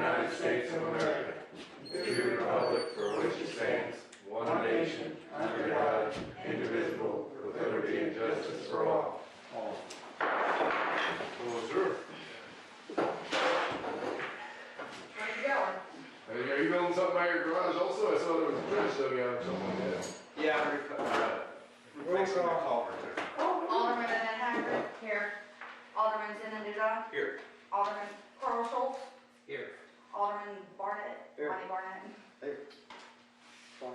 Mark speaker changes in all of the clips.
Speaker 1: United States of America, and to the republic for which it stands, one nation, under God, indivisible, with liberty and justice for all. Oh, sure.
Speaker 2: Where you going?
Speaker 1: Hey, are you building something by your garage also? I saw there was a bridge dug out or something like that.
Speaker 3: Yeah, replacing the culvert there.
Speaker 2: Alderman Haggard, here. Alderman Zenaduzza,
Speaker 3: Here.
Speaker 2: Alderman Carl Schultz,
Speaker 3: Here.
Speaker 2: Alderman Barnett,
Speaker 4: Here.
Speaker 2: Bonnie Barnett.
Speaker 4: Hey. We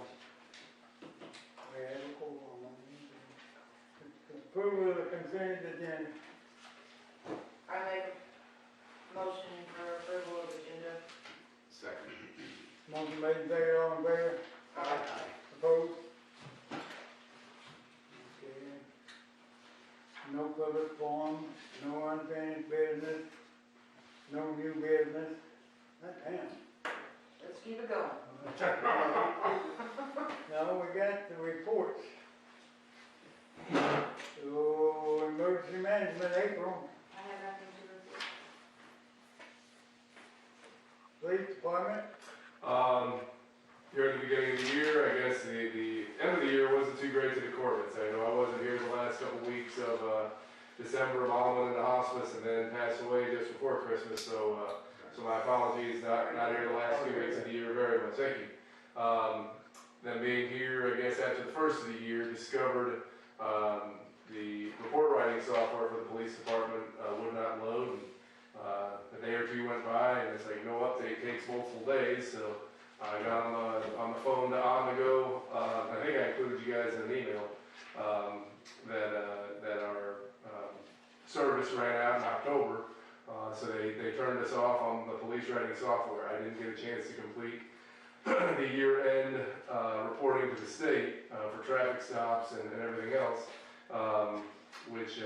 Speaker 4: have a call on approval of the consent agenda.
Speaker 2: I make a motion for approval of agenda.
Speaker 3: Second.
Speaker 4: Motion made in favor, all in favor?
Speaker 2: Aye.
Speaker 4: Opposed? Okay. No public forum, no unfinished business, no new business. Damn.
Speaker 2: Let's keep it going.
Speaker 4: Now we got the reports. So, emergency management, April,
Speaker 2: I have nothing to report.
Speaker 4: police department.
Speaker 1: Here at the beginning of the year, I guess the end of the year wasn't too great to the Corbett's. I know I wasn't here the last couple of weeks of December. Mom went into hospice and then passed away just before Christmas, so my apologies, not here the last 2 weeks of the year very much. Thank you. Then being here, I guess after the first of the year, discovered the report writing software for the police department would not load. And a day or two went by and it's like no update, takes multiple days, so I got on the phone to On the Go. I think I included you guys in an email that our service ran out in October. So they turned us off on the police writing software. I didn't get a chance to complete the year-end reporting to the state for traffic stops and everything else, which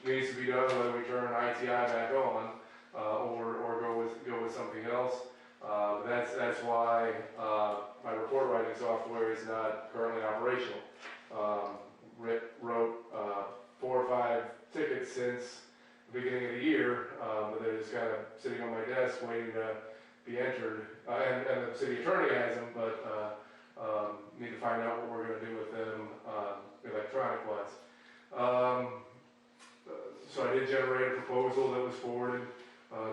Speaker 1: needs to be done whether we turn ITI back on or go with something else. That's why my report writing software is not currently operational. Wrote 4 or 5 tickets since the beginning of the year, but they're just kind of sitting on my desk waiting to be entered. And the city attorney has them, but need to find out what we're going to do with them electronic-wise. So I did generate a proposal that was forwarded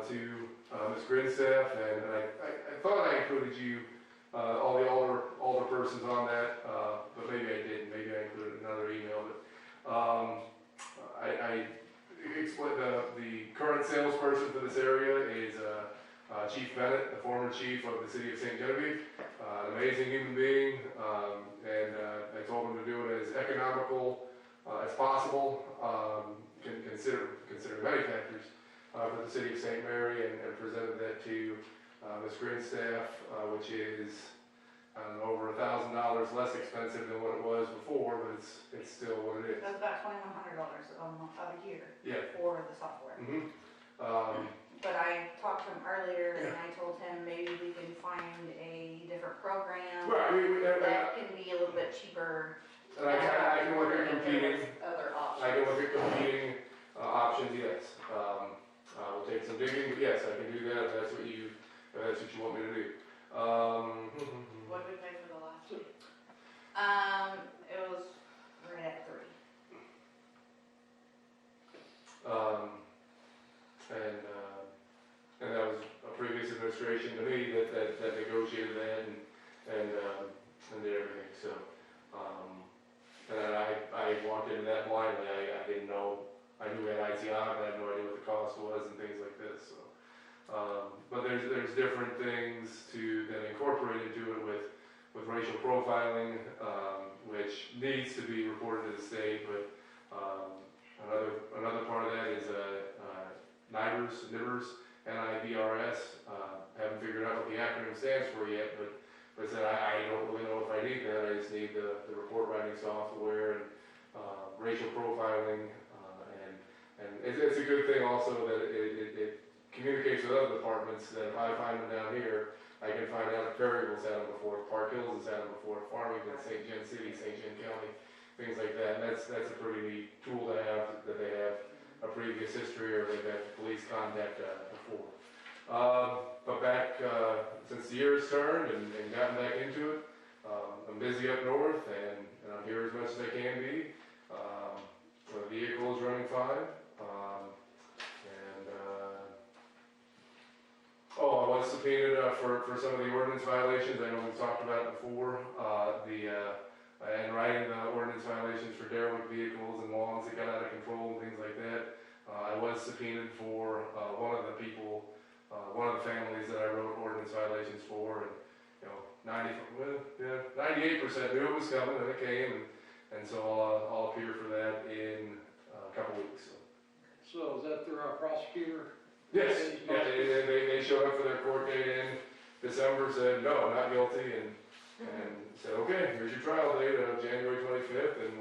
Speaker 1: to Ms. Grinstaff, and I thought I included you, all the alder persons on that, but maybe I didn't. Maybe I included another email. But I explained the current salesperson for this area is Chief Bennett, the former chief of the city of St. Genevieve, an amazing human being, and I told him to do it as economical as possible, consider many factors for the city of St. Mary, and presented that to Ms. Grinstaff, which is over $1,000 less expensive than what it was before, but it's still what it is.
Speaker 2: That's about $2,100 a year
Speaker 1: Yeah.
Speaker 2: for the software.
Speaker 1: Mm-hmm.
Speaker 2: But I talked to him earlier and I told him maybe we can find a different program
Speaker 1: Right,
Speaker 2: that can be a little bit cheaper.
Speaker 1: and I can look at competing.
Speaker 2: Other options.
Speaker 1: I can look at competing options, yes. We'll take some digging, but yes, I can do that if that's what you want me to do.
Speaker 2: What did we pay for the last week? It was right at 3.
Speaker 1: And that was a previous administration to me that negotiated that and did everything. So, and I walked into that blindly. I didn't know. I knew we had ITI, but I had no idea what the cost was and things like this. So, but there's different things that incorporate into it with racial profiling, which needs to be reported to the state. But another part of that is NIBRS, N-I-B-R-S. Haven't figured out what the acronym stands for yet, but I said I don't really know if I need that. I just need the report writing software and racial profiling, and it's a good thing also that it communicates with other departments. That if I find them down here, I can find out if Perryville's had them before, if Park Hills has had them before, Farmington, St. John City, St. John County, things like that. And that's a pretty neat tool to have, that they have a previous history or they've had police contact before. But back, since the year has turned and gotten back into it, I'm busy up north and I'm here as much as I can be. The vehicle is running fine. Oh, I was subpoenaed for some of the ordinance violations. I know we've talked about it before. And writing the ordinance violations for derelict vehicles and lawns that got out of control and things like that. I was subpoenaed for one of the people, one of the families that I wrote ordinance violations for, and 98% knew it was coming, and it came, and so I'll appear for that in a couple weeks.
Speaker 5: So is that through our prosecutor?
Speaker 1: Yes, yeah, they showed up for their court date in December, said no, not guilty, and said, okay, here's your trial date of January 25th, and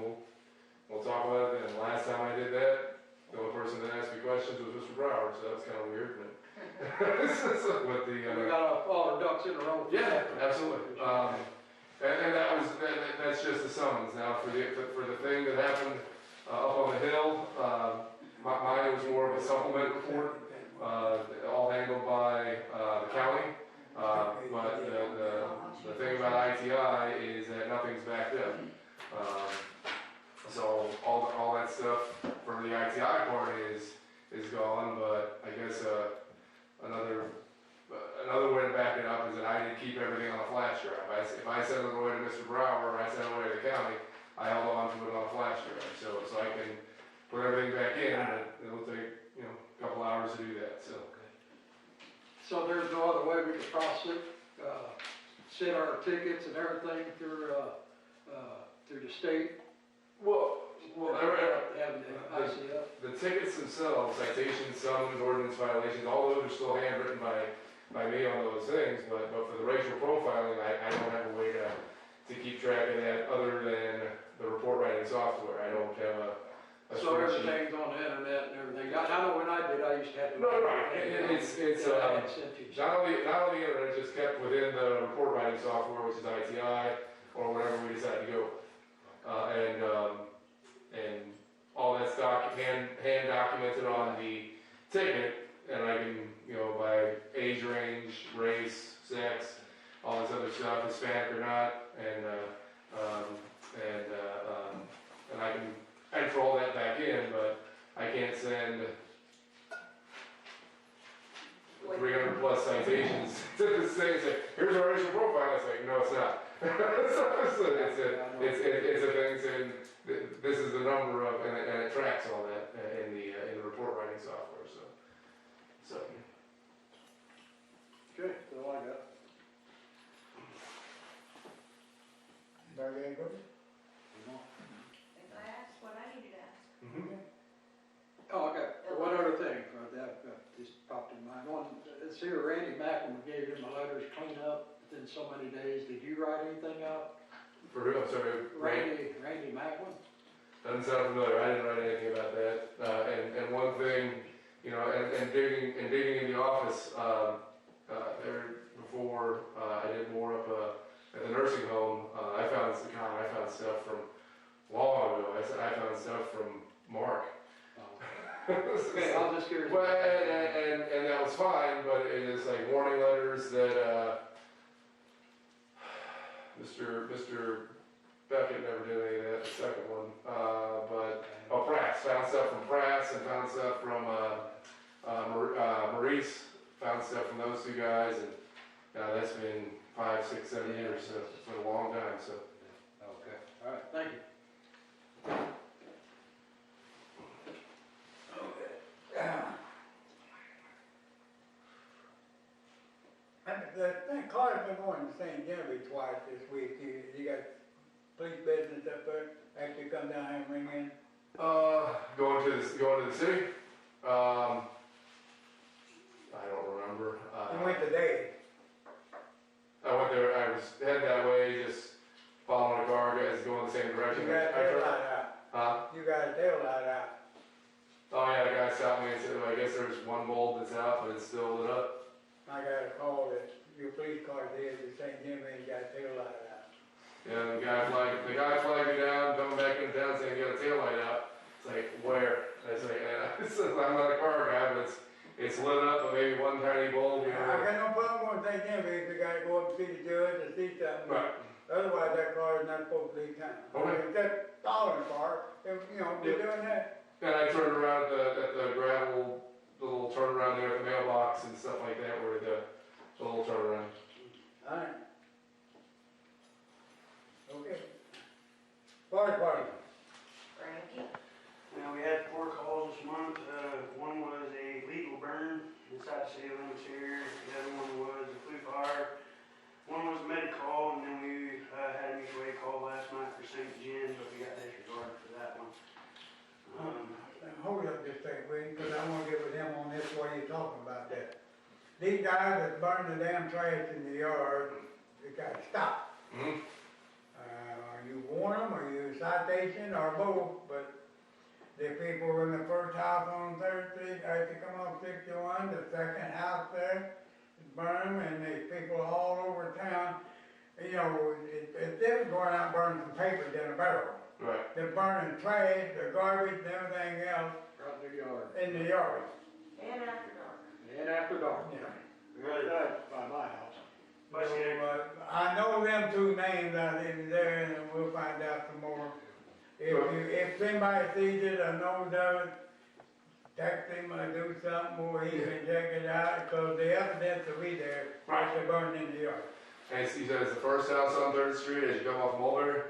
Speaker 1: we'll talk about it then. Last time I did that, the only person that asked me questions was Mr. Brower, so that was kind of weird, but.
Speaker 5: We got all our ducks in a row.
Speaker 1: Yeah, absolutely. And that's just the summons. Now, for the thing that happened up on the hill, mine was more of a supplement report, all handled by the county. But the thing about ITI is that nothing's backed up. So all that stuff for the ITI part is gone, but I guess another way to back it up is that I didn't keep everything on a flash drive. If I sent it away to Mr. Brower or I sent it away to the county, I held on to it on a flash drive. So I can put everything back in, and it'll take a couple hours to do that.
Speaker 5: So there's no other way we could process it, send our tickets and everything through the state?
Speaker 1: Well,
Speaker 5: Having the ICF?
Speaker 1: the tickets themselves, citations, summons, ordinance violations, all those are still handwritten by me on those things, but for the racial profiling, I don't have a way to keep track of that other than the report writing software. I don't have a
Speaker 5: So
Speaker 1: spreadsheet.
Speaker 5: everything's on the internet and everything. I know when I did, I used to have to.
Speaker 1: No, right, it's not only the internet, it's just kept within the report writing software, which is ITI, or whatever we decide to go with. And all that's hand documented on the ticket, and I can, by age range, race, sex, all this other stuff, Hispanic or not, and I can enter all that back in, but I can't send 300 plus citations to this thing and say, here's our racial profile. It's like, no, it's not. It's a thing saying, this is the number of, and it tracks all that in the report writing software. So.
Speaker 5: Okay, that's all I got.
Speaker 4: Very good.
Speaker 2: If I asked what I needed to ask.
Speaker 5: Oh, I got one other thing that just popped in mind. It's here, Randy Macklin gave him the letters clean up within so many days. Did you write anything up?
Speaker 1: For who? I'm sorry.
Speaker 5: Randy Macklin?
Speaker 1: Doesn't sound familiar. I didn't write anything about that. And one thing, and digging in the office there before I did more up at the nursing home, I found stuff from long ago. I found stuff from Mark.
Speaker 5: Okay, I was just curious.
Speaker 1: Well, and that was fine, but it is like warning letters that Mr. Beckett never did any of that, the second one. Pratt's, found stuff from Pratt's and found stuff from Maurice, found stuff from those two guys, and that's been 5, 6, 7 years, so it's been a long time, so.
Speaker 5: Okay, all right, thank you.
Speaker 4: That car's been going to St. Genevieve twice this week. You got police business up there, after you come down here and ring in?
Speaker 1: Going to the city? I don't remember.
Speaker 4: You went today.
Speaker 1: I went there, I was headed that way, just following a car, guys going the same direction.
Speaker 4: You got a tail light out.
Speaker 1: Huh?
Speaker 4: You got a tail light out.
Speaker 1: Oh yeah, the guy stopped me and said, well, I guess there's one bulb that's out, but it's still lit up.
Speaker 4: I got a call that your police car did at St. Genevieve, got a tail light out.
Speaker 1: Yeah, the guy flagged me down, coming back into town saying you got a tail light out. It's like, where? I was like, I'm not a car guy, but it's lit up, but maybe one tiny bulb, you
Speaker 4: I
Speaker 1: know.
Speaker 4: got no problem with taking them, if you gotta go up and see the judge or see something.
Speaker 1: Right.
Speaker 4: Otherwise, that car is not supposed to leave town.
Speaker 1: Okay.
Speaker 4: If that stolen car, if, you know, we're doing that.
Speaker 1: And I turned around at the gravel, the little turnaround there at the mailbox and stuff like that, where the little turnaround.
Speaker 4: Alright. Okay. Party.
Speaker 2: Frankie?
Speaker 6: We had 4 calls this month. One was a legal burn inside the city limits here. The other one was a flue fire. One was a medical, and then we had a mutual aid call last night for St. Jen, but we got disregarded for that one.
Speaker 4: Hold up just a second, Wayne, because I want to get with him on this while you're talking about that. These guys that burn the damn trash in the yard, they got to stop.
Speaker 1: Mm-hmm.
Speaker 4: You warn them, or you citation, or both, but the people in the first house on Third Street, as you come off 61, the second house there, burn, and there's people all over town. You know, it's different going out and burning some paper than a barrel.
Speaker 1: Right.
Speaker 4: They're burning trash, the garbage, and everything else
Speaker 5: Right in the yard.
Speaker 4: in the yard.
Speaker 2: And after dark.
Speaker 5: And after dark.
Speaker 4: Yeah.
Speaker 6: Really?
Speaker 5: By my house.
Speaker 6: But
Speaker 4: So,
Speaker 6: see,
Speaker 4: I know them 2 names out in there, and we'll find out some more. If somebody sees it or knows of it, text him or do something where he can check it out, because the evidence will be there,
Speaker 1: Right.
Speaker 4: they're burning in the yard.
Speaker 1: And he says the first house on Third Street as you come off Mulberry.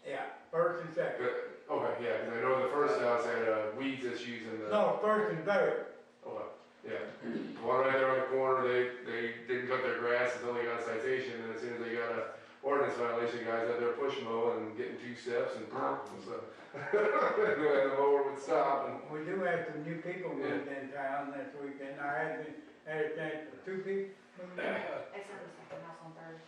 Speaker 4: Yeah, first and second.
Speaker 1: Okay, yeah, because I know the first house had weeds issues in the.
Speaker 4: No, first and third.
Speaker 1: Okay, yeah. The one right there on the corner, they didn't cut their grass until they got a citation, and as soon as they got a ordinance violation, guys out there push mowing and getting 2 steps and so. And the mower would stop and.
Speaker 4: We do have some new people moved in town this weekend. I had a chance for 2 people moved in.
Speaker 2: Except the second house on Third.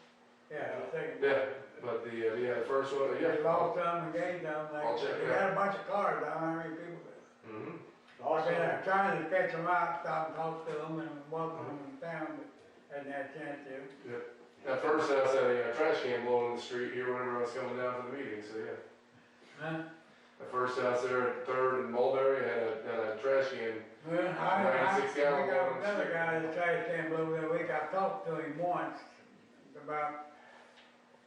Speaker 4: Yeah, the second.
Speaker 1: Yeah, but the first one, yeah.
Speaker 4: They lost some and gained some,
Speaker 1: I'll
Speaker 4: like,
Speaker 1: check
Speaker 4: they
Speaker 1: it out.
Speaker 4: had a bunch of cars, I don't know how many people.
Speaker 1: Mm-hmm.
Speaker 4: I've been trying to catch them out, stop and talk to them and welcome them in town, but hadn't had a chance to.
Speaker 1: That first house had a trash can blowing in the street here whenever I was coming down for the meeting, so yeah.
Speaker 4: Huh?
Speaker 1: The first house there at Third and Mulberry had a trash can.
Speaker 4: Well, I
Speaker 1: 96 gallon
Speaker 4: we got
Speaker 1: ones.
Speaker 4: another guy that tried to can blow that week, I talked to him once about,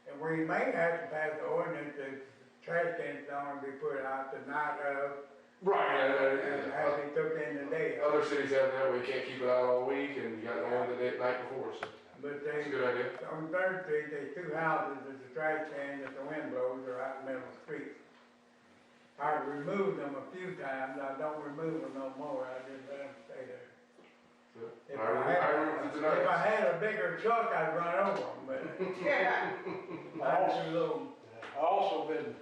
Speaker 4: and we may have to pass the ordinance that trash cans don't be put out the night of,
Speaker 1: Right.
Speaker 4: and as he took in the day.
Speaker 1: Other cities have that, we can't keep it out all week, and you got to only the night before, so
Speaker 4: But
Speaker 1: it's a
Speaker 4: they,
Speaker 1: good idea.
Speaker 4: on Third Street, there's 2 houses, there's a trash can that the wind blows, are out in the middle of the street. I removed them a few times, I don't remove them no more, I just let them stay there.
Speaker 1: So,
Speaker 4: If
Speaker 1: I remember
Speaker 4: if
Speaker 1: tonight.
Speaker 4: I had a bigger truck, I'd run over them, but
Speaker 2: Yeah.
Speaker 4: I'm too low.
Speaker 5: I also been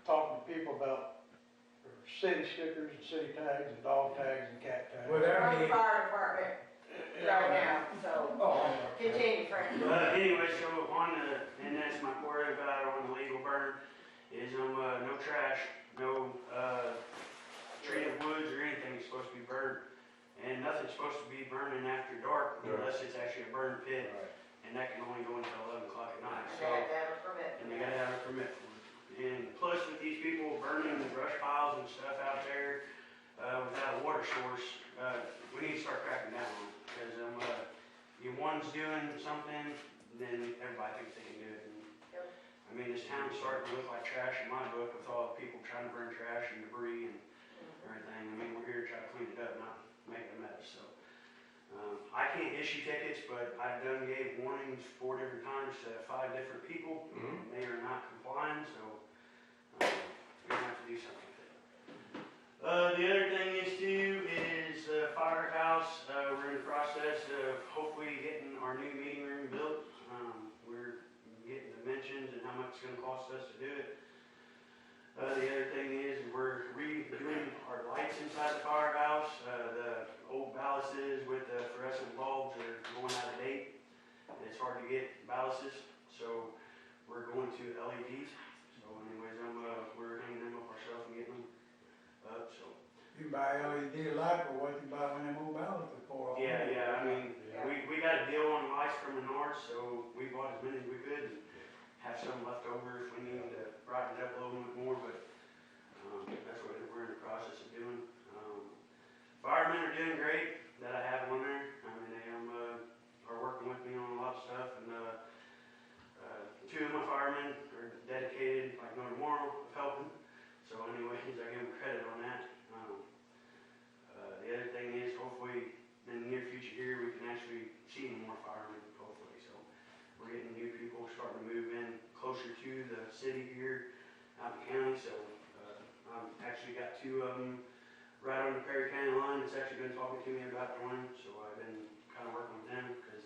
Speaker 5: talking to people about city stickers and city tags and dog tags and cat tags.
Speaker 4: Well,
Speaker 2: We're
Speaker 4: there
Speaker 2: on the
Speaker 4: he-
Speaker 2: fire department right now, so
Speaker 5: Oh,
Speaker 2: continue, Frank.
Speaker 6: anyway, so on the, and that's my word about on the legal burn, is no trash, no treated woods or anything is supposed to be burned. And nothing's supposed to be burning after dark unless it's actually a burn pit, and that can only go until 11 o'clock at night.
Speaker 2: They have to have a permit.
Speaker 6: And they gotta have a permit for it. And plus with these people burning the brush piles and stuff out there, without a water source, we need to start cracking down on it. Because, if one's doing something, then everybody thinks they can do it. And,
Speaker 2: Yep.
Speaker 6: I mean, this town's starting to look like trash in my book with all the people trying to burn trash and debris and everything. I mean, we're here to try to clean it up, not make a mess, so. I can't issue tickets, but I've gave warnings 4 different times to 5 different people.
Speaker 1: Mhm.
Speaker 6: They are not complying, so we're gonna have to do something with it. The other thing is too, is firehouse, we're in the process of hopefully getting our new meeting room built. We're getting dimensions and how much it's gonna cost us to do it. The other thing is we're redoing our lights inside the firehouse. The old ballasts with the fluorescent bulbs are going out of date. It's hard to get ballasts, so we're going to LEDs. So anyways, we're hanging them up ourselves and getting them up, so.
Speaker 4: You buy LED light for what you buy when they move out for.
Speaker 6: Yeah, I mean, we got a deal on lights from Menards, so we bought as many as we could and have some left over if we need to brighten it up a little bit more, but that's what we're in the process of doing. Firemen are doing great that I dedicated, like no tomorrow, of helping. So anyways, I give him credit on that. The other thing is, hopefully, in the near future here, we can actually see more firemen, hopefully. So we're getting new people starting to move in closer to the city here, out in the county. So I've actually got 2 of them right on the Perry County line that's actually been talking to me about joining. So I've been kind of working with them because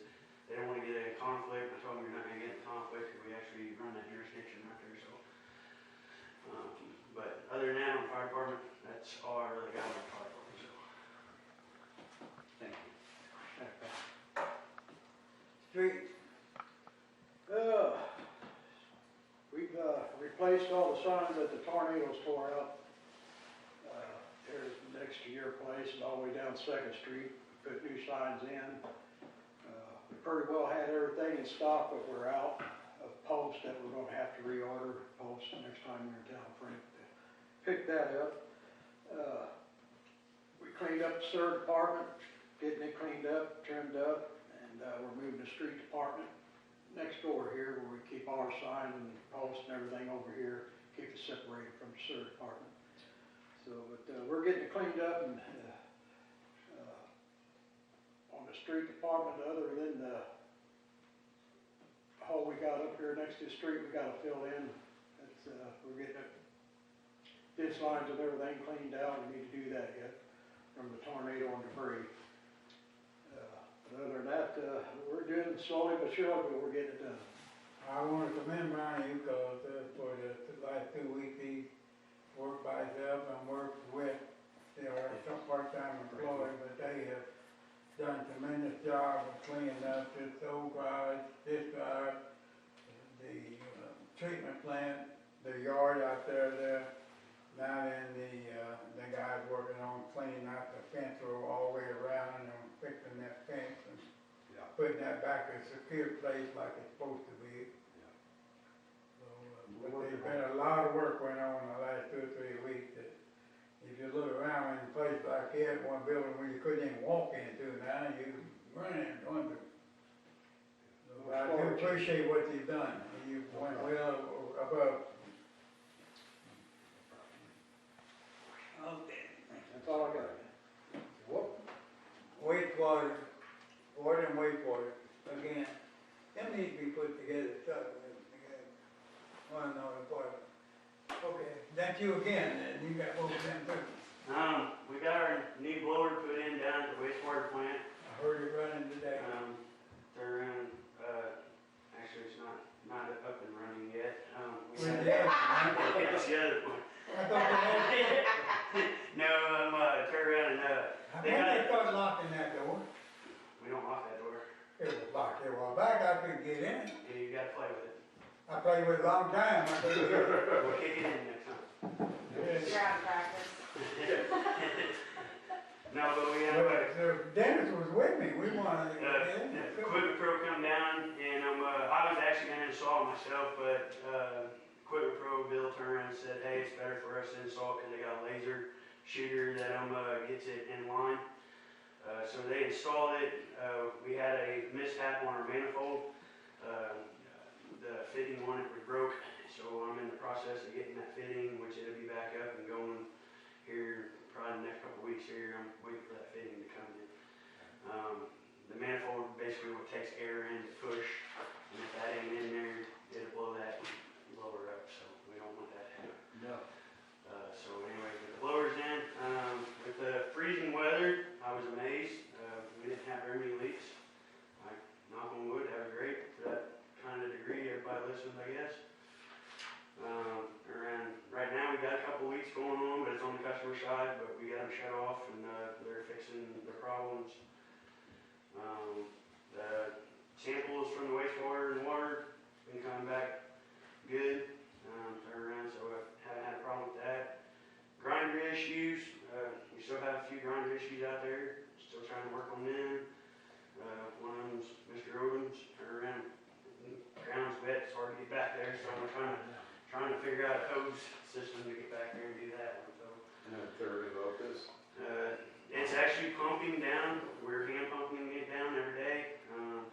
Speaker 6: they don't want to get in conflict. I told them you're not going to get in conflict because we actually run that jurisdiction right there. So, but other than that, on the fire department, that's all I really got on the fire department. So.
Speaker 5: Thank you.
Speaker 4: Streets,
Speaker 5: We've replaced all the signs that the tornadoes tore out. There's next to your place and all the way down 2nd Street, put new signs in. We pretty well had everything in stock, but we're out of posts that we're gonna have to reorder posts next time you're in town, Frank, to pick that up. We cleaned up the sewer department, getting it cleaned up, trimmed up, and we're moving the street department next door here where we keep all our signs and posts and everything over here, keep it separated from the sewer department. So, but we're getting it cleaned up, and on the street department, other than the hole we got up here next to the street, we gotta fill in. It's, we're getting it, ditch lines and everything cleaned out. We need to do that yet from the tornado and debris. But other than that, we're doing slowly but surely, but we're getting it done.
Speaker 4: I want to commend Ronnie because for the last 2 weeks, he worked by himself and worked with, some part-time employees, but they have done a tremendous job of cleaning up this old garage, this garage, the treatment plant, the yard out there. Now then the guys working on cleaning out the fence row all the way around and fixing that fence and putting that back in a secure place like it's supposed to be. So, but there's been a lot of work going on in the last 2 or 3 weeks. That if you look around in a place like that, one building where you couldn't even walk into now, you running under. So I do appreciate what you've done. You went well above. Okay.
Speaker 5: That's all I got.
Speaker 4: Wastewater, water and wastewater, again, them need to be put together, one another part. Okay, that's you again, and you got both of them too.
Speaker 6: We got our new blower put in down at the wastewater plant.
Speaker 4: I heard it running today.
Speaker 6: They're in, actually it's not up and running yet.
Speaker 4: Where's the other one?
Speaker 6: It's the other one.
Speaker 4: I thought they had,
Speaker 6: No, turn around and,
Speaker 4: how
Speaker 6: They
Speaker 4: come
Speaker 6: got
Speaker 4: they
Speaker 6: it.
Speaker 4: start locking that door?
Speaker 6: we don't lock that door.
Speaker 4: It was locked, it was back, I couldn't get in.
Speaker 6: Yeah, you gotta play with it.
Speaker 4: I played with it a long time, I couldn't get in.
Speaker 6: We'll kick it in next time.
Speaker 2: You're out of practice.
Speaker 6: No, but we have,
Speaker 4: Dennis was with me, we wanted to get in.
Speaker 6: Equipment Pro come down, and I was actually gonna install it myself, but, Equipment Pro, Bill turned around and said, hey, it's better for us to install because they got a laser shooter that gets it in line. So they installed it. We had a mishap on our manifold. The fitting on it was broke, so I'm in the process of getting that fitting, which it'll be back up and going here probably the next couple of weeks here. I'm waiting for that fitting to come in. The manifold basically what takes air in to push, and if that ain't in there, it'll blow that blower up, so we don't want that to happen.
Speaker 5: No.
Speaker 6: So anyway, with the blowers in, with the freezing weather, I was amazed. We didn't have very many leaks. Knock on wood, that was great for that kind of degree. Everybody listens, I guess. Right now, we got a couple leaks going on, but it's on the customer side. But we got them shut off, and they're fixing their problems. The samples from the wastewater and water been coming back good. Turn around, so I haven't had a problem with that. Grinder issues, we still have a few grinder issues out there. Still trying to work on them. One of them's Mr. Odin's. Turn around, ground's wet, it's hard to get back there, so we're trying to figure out a hose system to get back there and do that one. So.
Speaker 3: Third of this.
Speaker 6: It's actually pumping down. We're hand pumping it down every day.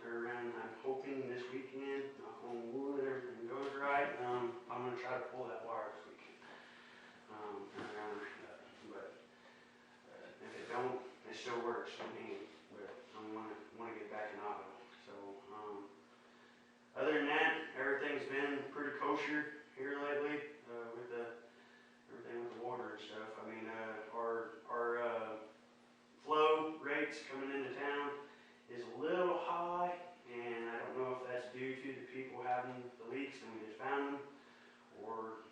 Speaker 6: Turn around. I'm hoping this weekend, knock on wood, everything goes right. I'm gonna works for me, but I wanna get back in auto. So, other than that, everything's been pretty kosher here lately, with everything with the water and stuff. I mean, our flow rates coming into town is a little high, and I don't know if that's due to the people having the leaks and we just found them, or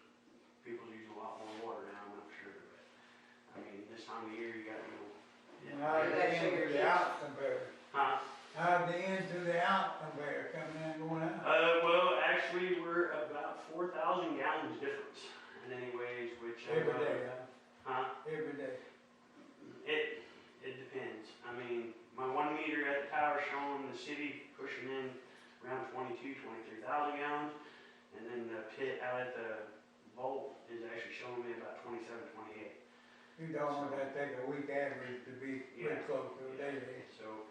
Speaker 6: people using a lot more water now, I'm not sure. But, I mean, this time of year, you got to
Speaker 4: How's the in to the out compare?
Speaker 6: Huh?
Speaker 4: How's the in to the out compare, coming in, going out?
Speaker 6: Well, actually, we're about 4,000 gallons difference in any ways, which...
Speaker 4: Every day,
Speaker 6: Huh?
Speaker 4: Every day.
Speaker 6: It depends. I mean, my 1 meter at the tower showing the city pushing in around 23,000 gallons, and then the pit out at the vault is actually showing me about 27, 28.
Speaker 4: You don't want that take a week average to be pretty close to a day.
Speaker 6: So,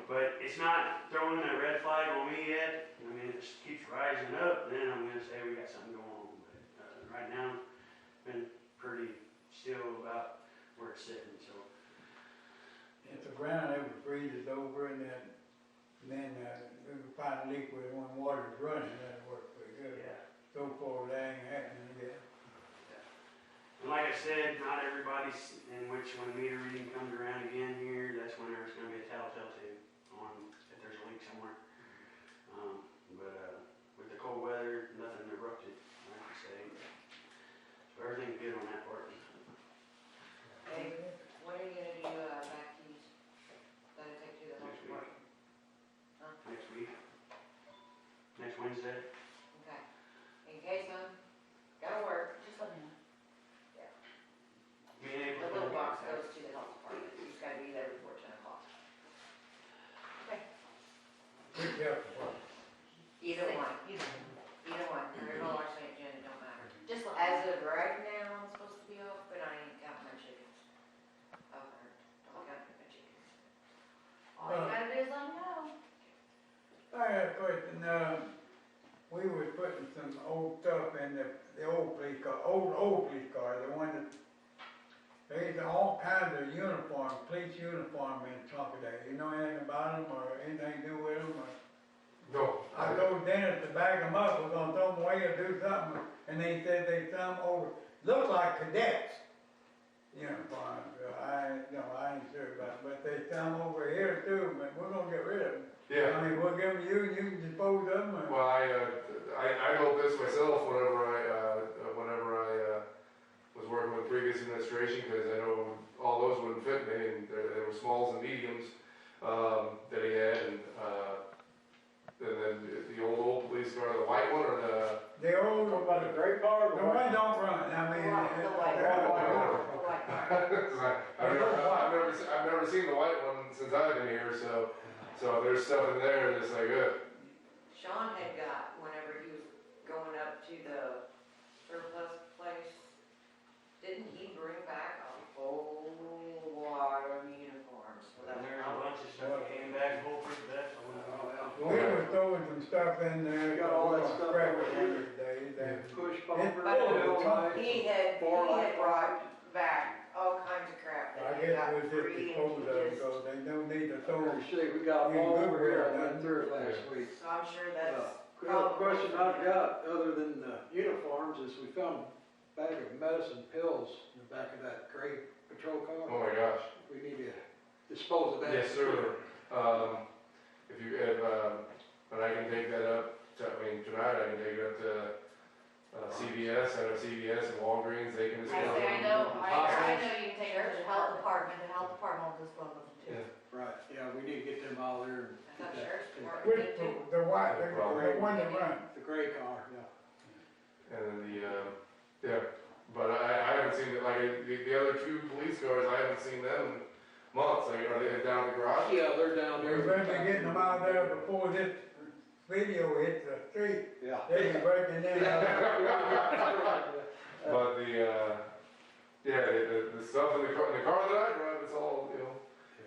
Speaker 6: but it's not throwing a red flag on me yet. I mean, if it keeps rising up, then I'm gonna say we got something going on. But right now, it's been pretty still about where it's sitting. So.
Speaker 4: If the ground ever freezes over and then we can find a leak where when water's running, that'll work pretty good.
Speaker 6: Yeah.
Speaker 4: So far, that ain't happening yet.
Speaker 6: And like I said, not everybody's in which when the meter reading comes around again here, that's when there's going to be a telltale too on if there's a leak somewhere. But with the cold weather, nothing erupted, like I say. So everything's good on that part.
Speaker 2: Hey, when are you gonna do, back keys? That'll take you the
Speaker 6: Next
Speaker 2: whole
Speaker 6: week.
Speaker 2: Huh?
Speaker 6: Next week. Next Wednesday.
Speaker 2: Okay. In case gotta work, just let me know.
Speaker 6: Being able
Speaker 2: The
Speaker 6: to
Speaker 2: little box goes to the health department, you just gotta be there before 10 o'clock. Okay.
Speaker 4: Which health department?
Speaker 2: Either one. Either one, Maryville or St. John, it don't matter.
Speaker 7: Just let
Speaker 2: As of right now, I'm supposed to be off, but I ain't got my chickens. Oh, don't got my chickens. All you gotta do is let me know.
Speaker 4: I got a question, we was putting some old stuff in the old police car, old police car, the one that, there's all kinds of uniform, police uniform in the trunk of that. You know anything about them or anything to do with them?
Speaker 1: No.
Speaker 4: I told Dennis to back them up, we're gonna throw them away or do something, and they said they some over, look like cadets uniforms. I ain't sure about it, but they some over here too, but we're gonna get rid of them.
Speaker 1: Yeah.
Speaker 4: I mean, we'll give them to you and you can dispose of them.
Speaker 1: Well, I built this myself whenever I was working with the previous administration, because I know all those wouldn't fit me, and there were smalls and mediums that he had, and then the old police car, the white one or
Speaker 4: The old,
Speaker 5: What about the gray car?
Speaker 4: the one don't run, I mean.
Speaker 2: The white
Speaker 1: I've never seen the white one since I've been here, so there's stuff in there that's like,
Speaker 2: Sean had got, whenever he was going up to the surplus place, didn't he bring back a whole lot of uniforms?
Speaker 6: And there's a bunch of stuff that came back, whole pretty best.
Speaker 4: We were throwing some stuff in there.
Speaker 5: Got all that stuff
Speaker 4: Scrap
Speaker 5: over
Speaker 4: it
Speaker 5: here.
Speaker 4: these days, and
Speaker 5: Push pumper,
Speaker 2: But
Speaker 5: hill lights.
Speaker 2: he had brought back all kinds of crap
Speaker 4: I
Speaker 2: that he
Speaker 4: guess
Speaker 2: got
Speaker 4: we'll just
Speaker 2: free
Speaker 4: dispose of
Speaker 2: and he
Speaker 4: it,
Speaker 2: just,
Speaker 4: so they don't need to throw them.
Speaker 5: See, we got them all over here, I went through it last week.
Speaker 2: so I'm sure that's
Speaker 5: The
Speaker 2: probably.
Speaker 5: question I've got, other than the uniforms, is we found a bag of medicine pills in the back of that gray patrol
Speaker 1: oh
Speaker 5: car.
Speaker 1: my gosh.
Speaker 5: We need to dispose of that.
Speaker 1: Yes, sir. But I can take that up, tonight I can take it up to CVS, I know CVS and Walgreens, they can just.
Speaker 2: I say, I know you can take it to the health department will dispose of them too.
Speaker 1: Yeah.
Speaker 5: Right, yeah, we need to get them out of there and
Speaker 2: I
Speaker 5: get
Speaker 2: thought
Speaker 5: that.
Speaker 2: sheriff's department
Speaker 4: Which,
Speaker 2: did too.
Speaker 4: the white, the one that runs.
Speaker 5: The gray car, yeah.
Speaker 1: And then but I haven't seen it, like, the other two police cars, I haven't seen them in months, like, are they down at the garage?
Speaker 5: Yeah, they're down
Speaker 4: We
Speaker 5: there.
Speaker 4: better be getting them out there before this video hits the street.
Speaker 5: Yeah.
Speaker 4: They be breaking in.
Speaker 1: But the stuff in the car that I drive, it's all,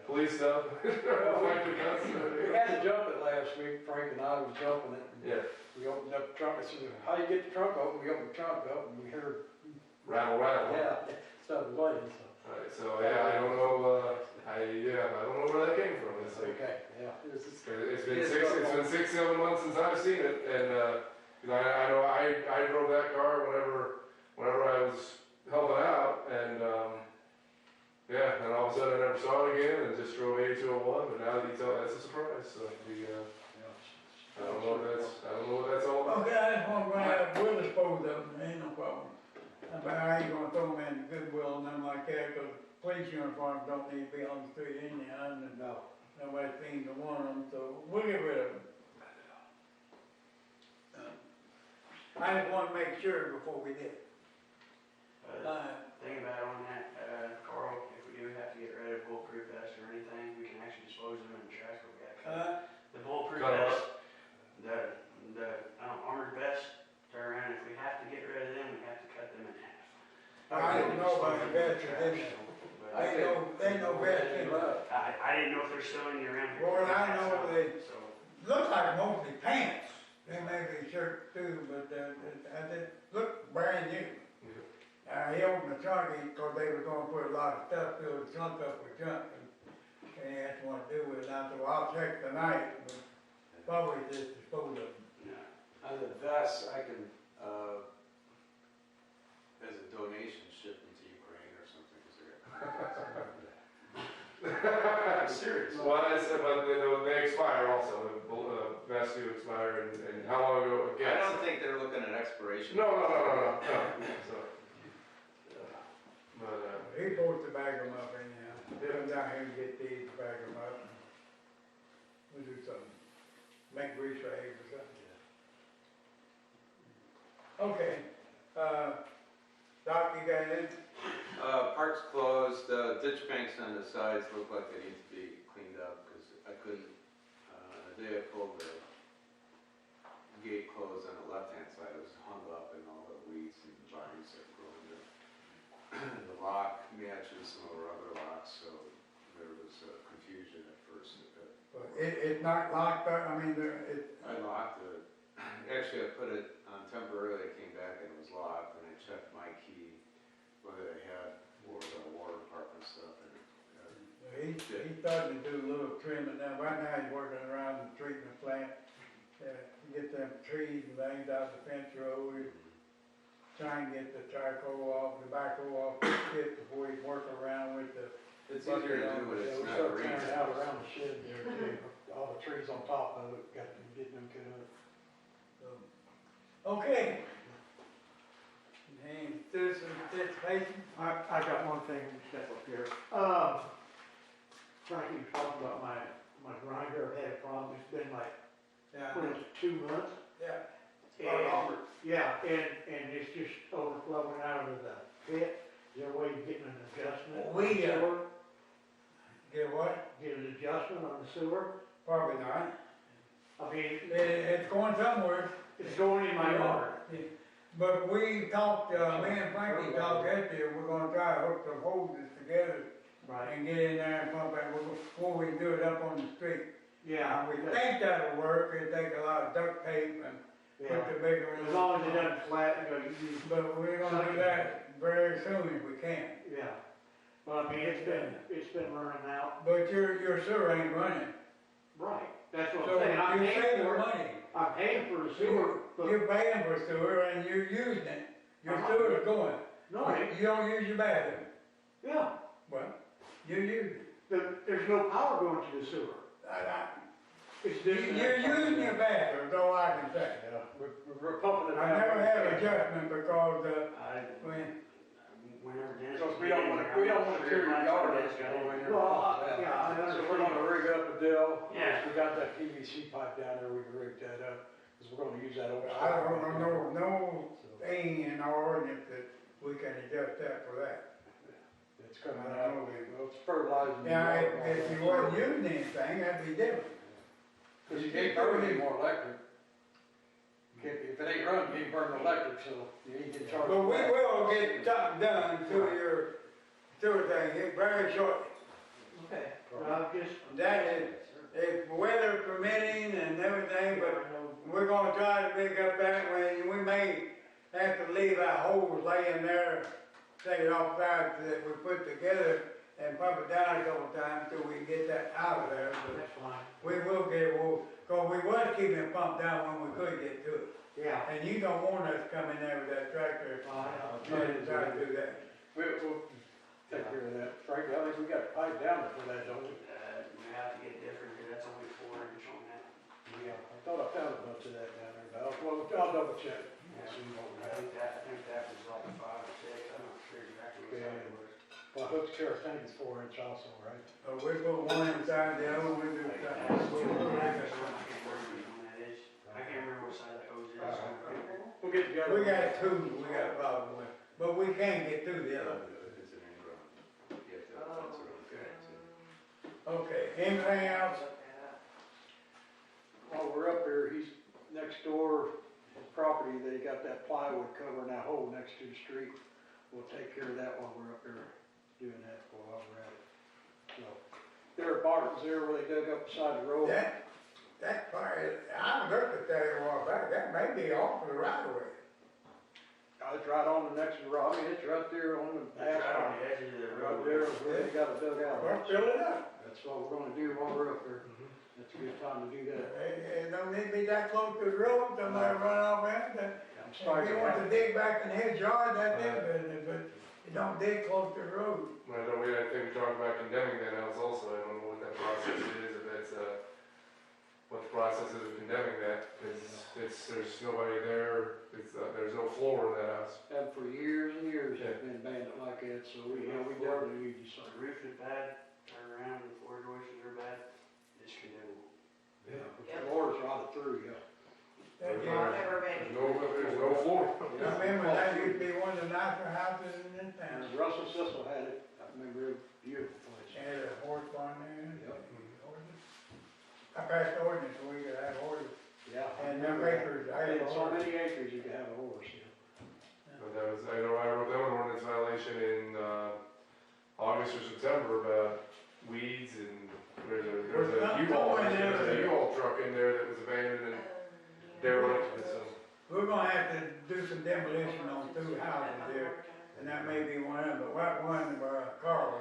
Speaker 1: police stuff. Reflective dust.
Speaker 5: We had to jump it last week, Frank and I was jumping it. And
Speaker 1: Yeah,
Speaker 5: we opened up the trunk, I said, how do you get the trunk open? We opened the trunk up and we heard,
Speaker 1: rattle.
Speaker 5: yeah, stuff was lighting, so.
Speaker 1: Alright, so I don't know, I don't 6, 7 months since I've seen it, and, 'cause I know I drove that car whenever I was helping out, and, yeah, and all of a sudden I never saw it again, and just drove 8201, but now that you tell, that's a surprise, so, I don't know what that's all about.
Speaker 4: Okay, I just want to bring up, we'll dispose of them, ain't no problem. But I ain't gonna throw them in Goodwill and nothing like that, cause police uniforms don't need to be on the street anyhow, and nobody seems to want them, so we'll get rid of them. I just want to make sure before we did.
Speaker 6: Thing about on that, Carl, if we do have to get rid of bulletproof vests or anything, we can actually dispose of them in the trash, but we gotta cut. The bulletproof
Speaker 1: Cut 'em
Speaker 6: vest, the armored vest, turn around, if we have to get rid of them, we have to cut them in half.
Speaker 4: I didn't know about the vests,
Speaker 6: Trash,
Speaker 4: didn't I?
Speaker 6: but-
Speaker 4: Ain't no vest in there.
Speaker 6: I didn't know if there's still any around here.
Speaker 4: Well, I know they-
Speaker 6: So,
Speaker 4: Looks like mostly pants. They may be shirts too, but it look brand new. He opened the trunk because they were gonna put a lot of stuff, fill the trunk up with junk, and he asked what to do with it. And I said, well, I'll check tonight, but probably just dispose of them.
Speaker 6: no.
Speaker 3: On the vests, I can, as a donation, ship them to Ukraine or something, 'cause I'm serious.
Speaker 1: Well, I said, but they expire also, the vests do expire, and how long ago,
Speaker 3: I
Speaker 1: again?
Speaker 3: don't think they're looking at expiration.
Speaker 1: No, so, but,
Speaker 4: He's supposed to bag them up anyhow. Come down here and get these, bag them up. We'll do something. Make grease for eggs or something. Okay, Doc, you got it?
Speaker 3: Park's closed, ditch banks on the sides look like they need to be cleaned up, because I couldn't, the day I pulled the gate closed on the left-hand side, it was hung up in all the weeds and vines that grow in there. The lock matches some of our other locks, so there was confusion at first.
Speaker 4: It's not locked up, I mean,
Speaker 3: I locked it. Actually, I put it on temporarily, I came back and it was locked, and I checked my key, whether they had the water department stuff, and
Speaker 4: he's starting to do a little trimming now. Right now, he's working around the treatment plant. To get them trees and things out the fence road. Trying to get the charcoal off, the backhoe off the pit before he work around with the.
Speaker 3: it's easier to do when
Speaker 5: Yeah,
Speaker 3: it's
Speaker 5: we
Speaker 3: not
Speaker 5: start
Speaker 3: green.
Speaker 5: tearing it out around the shed there too. All the trees on top of it, got to get them cut up.
Speaker 4: Okay. Any citizen participation?
Speaker 7: I got one thing to step up here. Frankie was talking about my grinder had a problem. It's been like,
Speaker 4: Yeah.
Speaker 7: what is it, 2 months?
Speaker 4: Yeah.
Speaker 7: And, yeah, and it's just overflowing out of the pit. Is there a way of getting an adjustment?
Speaker 4: We,
Speaker 7: on the sewer?
Speaker 4: Get what?
Speaker 7: Get an adjustment on the sewer?
Speaker 4: Probably not.
Speaker 7: I mean,
Speaker 4: It's going somewhere.
Speaker 7: it's going in my yard.
Speaker 4: But we talked, me and Frankie talked yesterday, we're gonna try to hook some hoses together
Speaker 7: Right.
Speaker 4: and get in there and pump it before we do it up on the street.
Speaker 7: Yeah.
Speaker 4: We think that'll work, it'll take a lot of duct tape and
Speaker 7: Yeah.
Speaker 4: put the bigger one.
Speaker 7: As long as it doesn't flatten, because you use,
Speaker 4: But we're gonna do that very soon if we can.
Speaker 7: yeah. But I mean, it's been running out.
Speaker 4: But your sewer ain't running.
Speaker 7: Right. That's what
Speaker 4: So
Speaker 7: I'm saying. I'm
Speaker 4: you're
Speaker 7: paying
Speaker 4: saving
Speaker 7: for it.
Speaker 4: money.
Speaker 7: I'm paying for the sewer, but
Speaker 4: You're paying for sewer and you're using it. Your
Speaker 7: Uh-huh.
Speaker 4: sewer's going.
Speaker 7: no, I ain't.
Speaker 4: You don't use your bathroom.
Speaker 7: Yeah.
Speaker 4: Well, you use it.
Speaker 7: There's no power going to the sewer. It's disconnected.
Speaker 4: You're using your bathroom, that's all I can say.
Speaker 5: Yeah, we're pumping it
Speaker 4: I
Speaker 5: out.
Speaker 4: never had adjustment because,
Speaker 6: Whenever Dennis.
Speaker 5: Because we don't wanna clear your yard, that's going in there.
Speaker 7: Well, yeah, I
Speaker 5: So we're gonna rig up a deal.
Speaker 6: Yeah.
Speaker 5: We got that PVC pipe down there, we can rig that up, because we're gonna use that over.
Speaker 4: I don't know, no thing in our ordinance that we can adjust that for that.
Speaker 5: It's coming out, well, it's fertilizing. the
Speaker 4: Now,
Speaker 5: yard.
Speaker 4: if you wasn't using anything, that'd be different.
Speaker 5: Because you can't burn any more electric. If it ain't running, you ain't burning electric, so you ain't getting charged.
Speaker 4: But we
Speaker 5: for that.
Speaker 4: will get something done to your sewer thing here very shortly.
Speaker 7: Okay. Well, I'm just.
Speaker 4: That is, if weather permitting and everything, but we're gonna try to pick up that way, we may have to leave our hose laying there, take it off sides that we put together and pump it down a couple times till we can get that out of there, but
Speaker 7: That's fine.
Speaker 4: we will get, Cause we was keeping it pumped down when we could get to it.
Speaker 7: Yeah.
Speaker 4: And you don't want us coming there with that tractor, trying to do that.
Speaker 5: We'll take care of that. Frank, I think we got a pipe down there for that, don't we?
Speaker 6: We have to get different, because that's only 4 inch on that.
Speaker 5: Yeah. I thought I found a bunch of that down there, but I'll double check.
Speaker 6: Yeah,
Speaker 5: See what we
Speaker 6: I
Speaker 5: have.
Speaker 6: think that was like 5 or 6, I'm not sure exactly what size it was.
Speaker 5: Well, Hook's Care tank is 4 inch also, right?
Speaker 4: We put one inside the other, we do
Speaker 6: I
Speaker 4: something.
Speaker 6: can't remember when that is. I can't remember what side that hose is.
Speaker 5: We'll get together.
Speaker 4: We got two, we got a problem with, but we can't get through the other.
Speaker 3: It's an in-ground. You have to have a fence around the fence.
Speaker 4: Okay, anything else?
Speaker 5: While we're up here, he's next door, his property, they got that plywood covering that hole next to the street. We'll take care of that while we're up there doing that while we're at it. So, there at Barton's there where they dug up beside the road.
Speaker 4: That fire, I looked at that a while back, that may be off the right of way.
Speaker 5: It's right on the next road, I mean, it's right there on the
Speaker 6: Right on
Speaker 5: asphalt.
Speaker 6: the edge of the
Speaker 5: Right
Speaker 6: road.
Speaker 5: there where they got it dug
Speaker 4: Well,
Speaker 5: out.
Speaker 4: fill it up.
Speaker 5: That's what we're gonna do while we're up there. That's a good time to do that.
Speaker 4: It don't need to be that close to the road, somebody run off in, that,
Speaker 5: I'm
Speaker 4: if
Speaker 5: starting
Speaker 4: he
Speaker 5: to
Speaker 4: wants
Speaker 5: have,
Speaker 4: to dig back in his yard, that's his business, but you don't dig close to the road.
Speaker 1: I know I think we talked about condemning that house also, I don't know what that process is, if that's, what the process is of condemning that, because there's nobody there, there's no floor in that house.
Speaker 5: and for years and years, it's been abandoned like that, so we definitely need to
Speaker 6: The
Speaker 5: start.
Speaker 6: roof is bad, turn around, the floor joists are bad, it's condemnable.
Speaker 5: Yeah, but the floor's right through, yeah.
Speaker 4: That
Speaker 1: There's
Speaker 4: you-
Speaker 2: Never been.
Speaker 1: there's no floor.
Speaker 4: I remember that used to be one of the nicer houses in this town.
Speaker 5: And Russell Sissel had it, I remember, it was a beautiful place.
Speaker 4: Had a horse barn there.
Speaker 5: Yep.
Speaker 4: I passed ordinance, so we could have horses.
Speaker 5: Yeah.
Speaker 4: And them acres, I had
Speaker 5: And
Speaker 4: a
Speaker 5: so
Speaker 4: horse.
Speaker 5: many acres you could have a horse, yeah.
Speaker 1: But that was, I know I wrote down an ordinance violation in, August or September about weeds and there's
Speaker 4: There's
Speaker 1: a
Speaker 4: nothing
Speaker 1: U-Haul,
Speaker 4: going there.
Speaker 1: there's a U-Haul truck in there that was abandoned and derelict, so.
Speaker 4: We're gonna have to do some demolition on two houses there, and that may be one of them, but what one, Carl,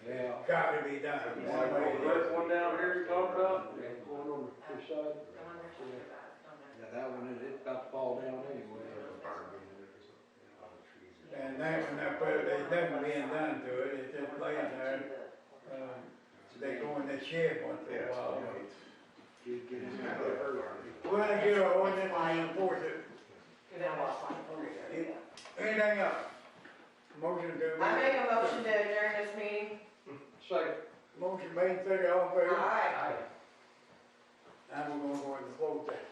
Speaker 5: Yeah.
Speaker 4: got to be done. One way or the other.
Speaker 5: One down here you talked about, one on the other side. Yeah, that one, it's about to fall down anyway.
Speaker 4: And that one, there's nothing being done to it, it's just laying there. They go in the shed once in a while.
Speaker 5: Get in there, get hurt.
Speaker 4: We're gonna get our ordinance and enforce it. Anything else? Motion to.
Speaker 2: I make a motion to adjourn this meeting.
Speaker 5: Second.
Speaker 4: Motion made, second, all in favor?
Speaker 2: Aye.
Speaker 4: Now we're gonna go into closed session.